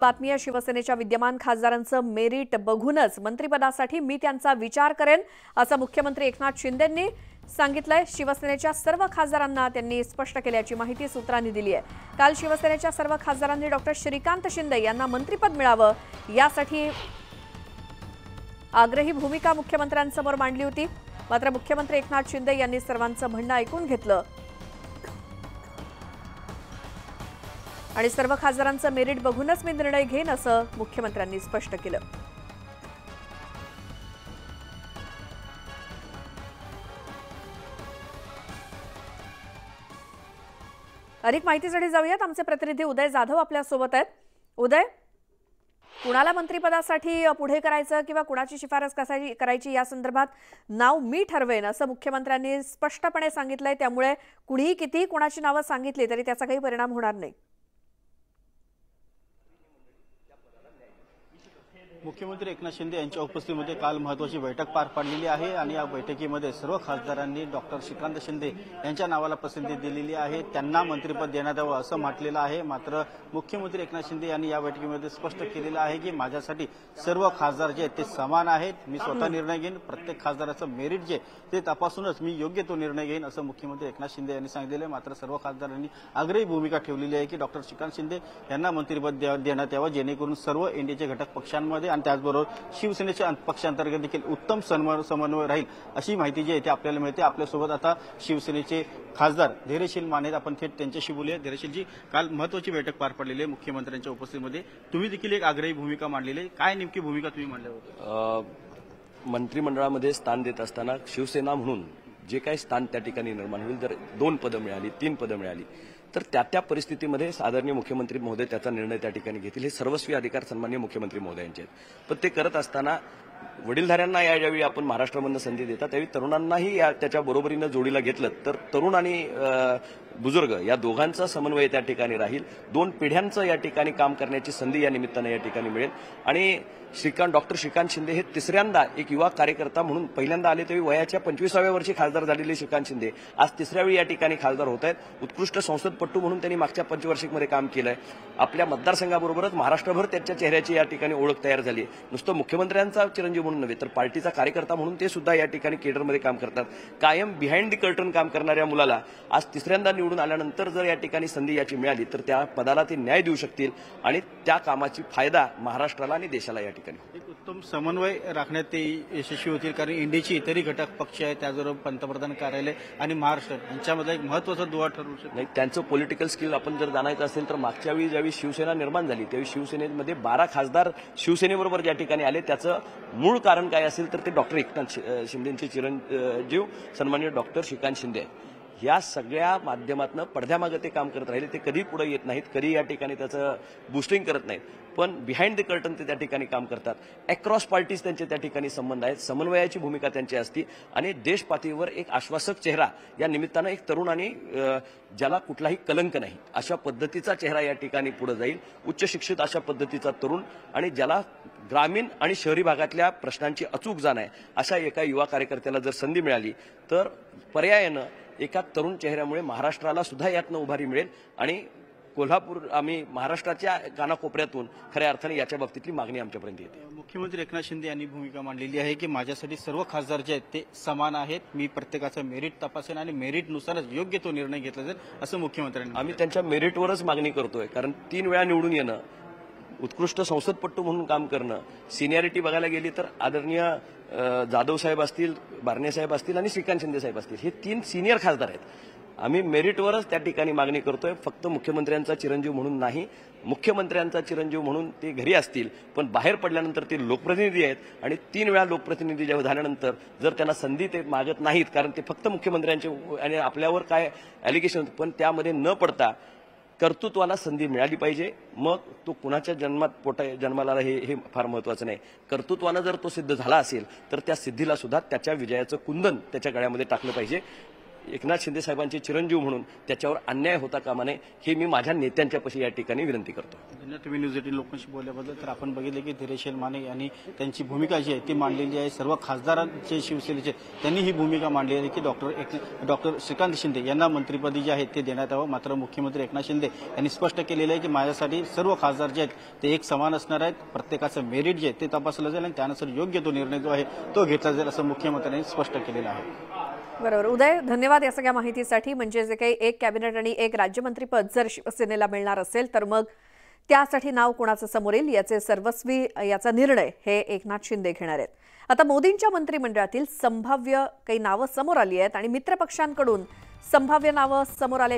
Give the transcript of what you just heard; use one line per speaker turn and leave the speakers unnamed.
बातमी आहे, शिवसेनेच्या विद्यमान खासदारांचं मेरिट बघूनच मंत्रिपदासाठी मी त्यांचा विचार करेन असं मुख्यमंत्री एकनाथ शिंदेंनी सांगितलंय। शिवसेनेच्या सर्व खासदारांना त्यांनी स्पष्ट केल्याची माहिती सूत्रांनी दिली आहे। काल शिवसेनेच्या सर्व खासदारांनी डॉक्टर श्रीकांत शिंदे यांना मंत्रिपद मिळावं यासाठी आग्रही भूमिका मुख्यमंत्र्यांसमोर मांडली होती। मात्र मुख्यमंत्री एकनाथ शिंदे यांनी सर्वांचं म्हणणं ऐकून घेतलं आणि सर्व खासदारांचं मेरिट बघूनच मी निर्णय घेईन असं मुख्यमंत्र्यांनी स्पष्ट केलं। अधिक माहितीसाठी जाऊयात, आमचे प्रतिनिधी उदय जाधव आपल्या सोबत आहेत। उदय, कुणाला मंत्रिपदासाठी पुढे करायचं किंवा कुणाची शिफारस करायची या संदर्भात नाव मी ठरवेन असं मुख्यमंत्र्यांनी स्पष्टपणे सांगितलंय, त्यामुळे कुणीही किती कुणाची नावं सांगितली तरी त्याचा काही परिणाम होणार नाही।
मुख्यमंत्री एकनाथ शिंदे यांच्या उपस्थितीमध्ये काल महत्त्वाची बैठक पार पडलेली आहे आणि या बैठकीमध्ये सर्व खासदारांनी डॉक्टर श्रीकांत शिंदे यांच्या नावाला पसंती दिलेली आहे, त्यांना मंत्रिपद देण्यात यावं असं म्हटलेलं आहे। मात्र मुख्यमंत्री एकनाथ शिंदे यांनी या बैठकीमध्ये स्पष्ट केलेलं आहे की माझ्यासाठी सर्व खासदार जे आहेत ते समान आहेत, मी स्वतः निर्णय घेईन, प्रत्येक खासदाराचं मेरिट जे ते तपासूनच मी योग्य तो निर्णय घेईन असं मुख्यमंत्री एकनाथ शिंदे यांनी सांगितलेलं आहे। मात्र सर्व खासदारांनी आग्रही भूमिका ठेवलेली आहे की डॉक्टर श्रीकांत शिंदे यांना मंत्रिपद देण्यात यावं, जेणेकरून सर्व एनडीएचे घटक पक्षांमध्ये आणि त्याचबरोबर शिवसेनेच्या पक्षांतर्गत देखील उत्तम समन्वय राहील अशी माहिती जी आहे ती आपल्याला मिळते। आपल्यासोबत आता शिवसेनेचे खासदार धैर्यशील माने, आपण थेट त्यांच्याशी बोलूया। धैर्यशीलजी, काल महत्त्वाची बैठक पार पडलेली आहे मुख्यमंत्र्यांच्या उपस्थितीमध्ये, तुम्ही देखील एक आग्रही भूमिका मांडलेली आहे, काय नेमकी भूमिका तुम्ही मांडल्यावर?
मंत्रिमंडळामध्ये स्थान देत असताना शिवसेना म्हणून जे काही स्थान त्या ठिकाणी निर्माण होईल, जर 2 पदं मिळाली, 3 पदं मिळाली तर त्या परिस्थितीमध्ये आदरणीय मुख्यमंत्री महोदय त्याचा निर्णय त्या ठिकाणी घेतील, हे सर्वस्वी अधिकार सन्माननीय मुख्यमंत्री महोदयांचे आहेत। पण ते करत असताना वडीलधाऱ्यांना ज्यावेळी आपण महाराष्ट्रामधून संधी देतात त्यावेळी तरुणांनाही त्याच्या बरोबरीनं जोडीला घेतलं तर तरुण आणि बुजुर्ग या दोघांचा समन्वय त्या ठिकाणी राहील, 2 पिढ्यांचं या ठिकाणी काम करण्याची संधी या निमित्तानं या ठिकाणी मिळेल। आणि डॉक्टर श्रीकांत शिंदे हे तिसऱ्यांदा एक युवा कार्यकर्ता म्हणून पहिल्यांदा आले तेव्हा वयाच्या 25व्या वर्षी खासदार झालेले श्रीकांत शिंदे आज तिसऱ्या वेळी या ठिकाणी खासदार होत आहेत। उत्कृष्ट संसदपटू म्हणून त्यांनी मागच्या पंचवार्षिकमध्ये काम केलंय। आपल्या मतदारसंघाबरोबरच महाराष्ट्रभर त्यांच्या चेहऱ्याची या ठिकाणी ओळख तयार झाली आहे। नुसतं मुख्यमंत्र्यांचा चिरंजीव म्हणून नव्हे तर पार्टीचा कार्यकर्ता म्हणून ते सुद्धा या ठिकाणी केडरमध्ये काम करतात। कायम बिहाइंड द कर्टन काम करणाऱ्या मुलाला आज तिसऱ्यांदा निवडून आल्यानंतर जर या ठिकाणी संधी याची मिळाली तर त्या पदाला ते न्याय देऊ शकतील आणि त्या कामाची फायदा महाराष्ट्राला आणि देशाला या ठिकाणी
एक उत्तम समन्वय राखण्यात ते यशस्वी होतील, कारण इंडियाची इतरही घटक पक्ष आहेत, त्याचबरोबर पंतप्रधान कार्यालय आणि महाराष्ट्र यांच्यामध्ये एक महत्त्वाचा दुवा ठरू शकतो।
नाही, त्यांचं पॉलिटिकल स्किल आपण जर जाणायचं असेल तर मागच्या वेळी ज्यावेळी शिवसेना निर्माण झाली त्यावेळी शिवसेनेमध्ये 12 खासदार शिवसेनेबरोबर ज्या ठिकाणी आले त्याचं मूळ कारण काय असेल तर ते डॉक्टर एकनाथ शिंदेचे चिरंजीव सन्माननीय डॉक्टर श्रीकांत शिंदे या सगळ्या माध्यमातून पडद्यामागे ते काम करत राहिले। ते कधी पुढे येत नाहीत, कधी या ठिकाणी त्याचं बुस्टिंग करत नाहीत, पण बिहाइंड द कर्टन ते त्या ठिकाणी काम करतात। अक्रॉस पार्टीज त्यांचे त्या ठिकाणी संबंध आहेत, समन्वयाची भूमिका त्यांची असते आणि देश पातळीवर एक आश्वासक चेहरा या निमित्तानं एक तरुण आणि ज्याला कुठलाही कलंक नाही अशा पद्धतीचा चेहरा या ठिकाणी पुढे जाईल। उच्च शिक्षित अशा पद्धतीचा तरुण आणि ज्याला ग्रामीण आणि शहरी भागातल्या प्रश्नांची अचूक जाण आहे अशा एका युवा कार्यकर्त्याला जर संधी मिळाली तर पर्यायानं एका तरुण चेहऱ्यामुळे महाराष्ट्राला सुद्धा यातनं उभारी मिळेल आणि कोल्हापूर आम्ही महाराष्ट्राच्या कानाकोपऱ्यातून खऱ्या अर्थाने याच्या बाबतीतली मागणी आमच्यापर्यंत येते।
मुख्यमंत्री एकनाथ शिंदे यांनी भूमिका मांडलेली आहे की माझ्यासाठी सर्व खासदार जे आहेत ते समान आहेत, मी प्रत्येकाचं मेरिट तपासेन आणि मेरिटनुसारच योग्य तो निर्णय घेतला जाईल असं मुख्यमंत्र्यांनी।
आम्ही त्यांच्या मेरिटवरच मागणी करतोय, कारण 3 वेळा निवडून येणं, उत्कृष्ट संसदपटू म्हणून काम करणं, सिनियरिटी बघायला गेली तर आदरणीय जाधव साहेब असतील, बारणे साहेब असतील आणि श्रीकांत शिंदे साहेब असतील, हे 3 सिनियर खासदार आहेत। आम्ही मेरिटवरच त्या ठिकाणी मागणी करतोय, फक्त मुख्यमंत्र्यांचा चिरंजीव म्हणून नाही। मुख्यमंत्र्यांचा चिरंजीव म्हणून ते घरी असतील पण बाहेर पडल्यानंतर ते लोकप्रतिनिधी आहेत आणि 3 वेळा लोकप्रतिनिधी जेव्हा झाल्यानंतर जर त्यांना संधी ते मागत नाहीत, कारण ते फक्त मुख्यमंत्र्यांचे आणि आपल्यावर काय ॲलिगेशन पण त्यामध्ये न पडता कर्तृत्वाला संधी मिळाली पाहिजे। मग तो कुणाच्या जन्माला हे फार महत्त्वाचं नाही, कर्तृत्वानं जर तो सिद्ध झाला असेल तर त्या सिद्धीला सुद्धा त्याच्या विजयाचं कुंदन त्याच्या गळ्यामध्ये टाकलं पाहिजे। एकनाथ शिंदे साहेबांचे चिरंजीव म्हणून त्याच्यावर अन्याय होता कामा नये हे मी माझ्या नेत्यांच्यापाशी या ठिकाणी विनंती करतो.
धन्यवाद तुम्ही न्यूज 18 लोकांशी बोलल्याबद्दल. तर आपण बघितले की धीरेश माने यांनी त्यांची भूमिका जी आहे ती मांडलेली आहे. सर्व खासदारांचे शिवसेनेचे त्यांनी ही भूमिका मांडली आहे की डॉक्टर श्रीकांत शिंदे यांना मंत्रिपदी जे आहे ते देण्यात यावं. मात्र मुख्यमंत्री एकनाथ शिंदे यांनी स्पष्ट केलेलं आहे की माझ्यासाठी सर्व खासदार जे आहेत ते एक समान असणार आहेत. प्रत्येकाचं मेरिट जे आहे ते तपासलं जाईल आणि त्यानुसार योग्य तो निर्णय जो आहे तो घेतला जाईल असं मुख्यमंत्र्यांनी स्पष्ट केलेलं आहे.
बरोबर उदय, धन्यवाद या सगळ्या माहितीसाठी. म्हणजे जे काही एक कॅबिनेट आणि एक राज्यमंत्रीपद जर शिवसेनेला मिळणार असेल तर मग त्यासाठी नाव कोणाचं समोर येईल याचे सर्वस्वी याचा निर्णय हे एकनाथ शिंदे घेणार आहेत. आता मोदींच्या मंत्रिमंडळातील संभाव्य काही नावं समोर आली आहेत आणि मित्रपक्षांकडून संभाव्य नावं समोर आल्याची